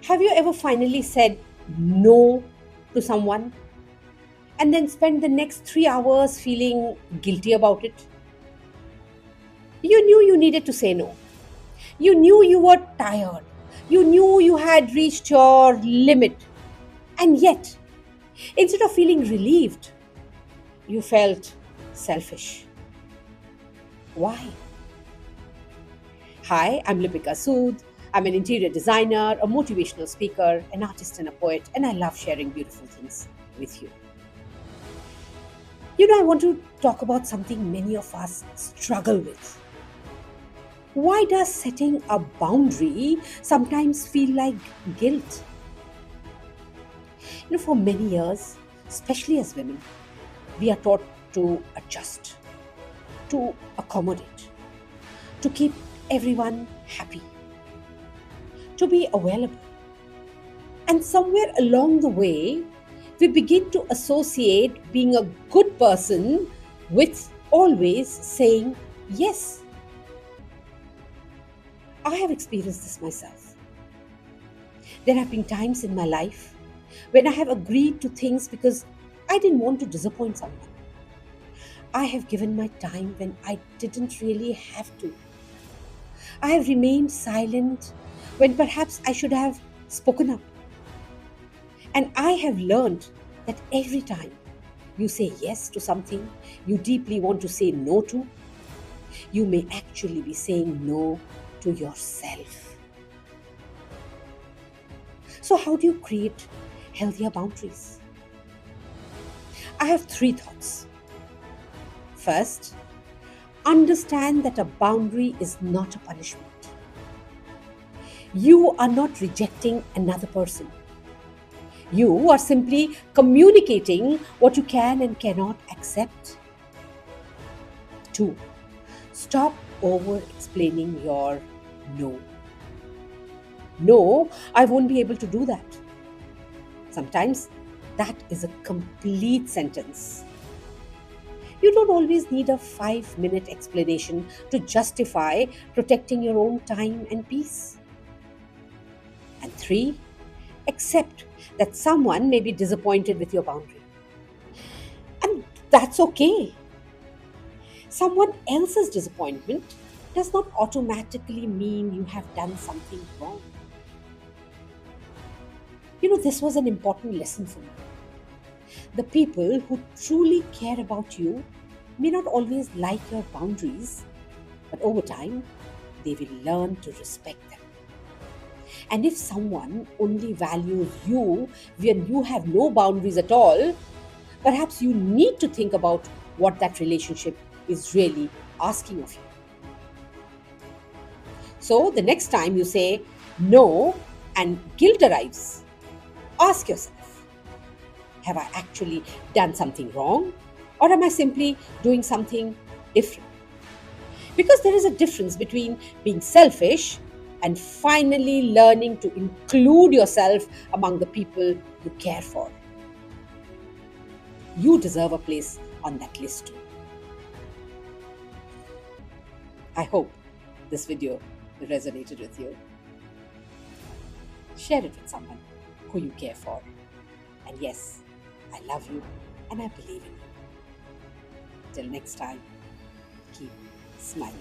Have you ever finally said no to someone and then spent the next 3 hours feeling guilty about it? You knew you needed to say no. You knew you were tired. You knew you had reached your limit. And yet, instead of feeling relieved, you felt selfish. Why? Hi, I'm Lipika Sood. I'm an interior designer, a motivational speaker, an artist, and a poet, and I love sharing beautiful things with you. I want to talk about something many of us struggle with. Why does setting a boundary sometimes feel like guilt? For many years, especially as women, we are taught to adjust, to accommodate, to keep everyone happy, to be available. And somewhere along the way, we begin to associate being a good person with always saying yes. I have experienced this myself. There have been times in my life when I have agreed to things because I didn't want to disappoint someone. I have given my time when I didn't really have to. I have remained silent when perhaps I should have spoken up. And I have learned that every time you say yes to something you deeply want to say no to, you may actually be saying no to yourself. So, how do you create healthier boundaries? I have three thoughts. First, understand that a boundary is not a punishment. You are not rejecting another person. You are simply communicating what you can and cannot accept. Two, stop over explaining your no. No, I won't be able to do that. Sometimes that is a complete sentence. You don't always need a 5-minute explanation to justify protecting your own time and peace. And three, accept that someone may be disappointed with your boundary. And that's okay. Someone else's disappointment does not automatically mean you have done something wrong. This was an important lesson for me. The people who truly care about you may not always like your boundaries, but over time, they will learn to respect them. And if someone only values you when you have no boundaries at all, perhaps you need to think about what that relationship is really asking of you. So the next time you say no and guilt arrives, ask yourself, have I actually done something wrong? Or am I simply doing something different? Because there is a difference between being selfish and finally learning to include yourself among the people you care for. You deserve a place on that list too. I hope this video resonated with you. Share it with someone who you care for. And yes, I love you and I believe in you. Till next time, keep smiling.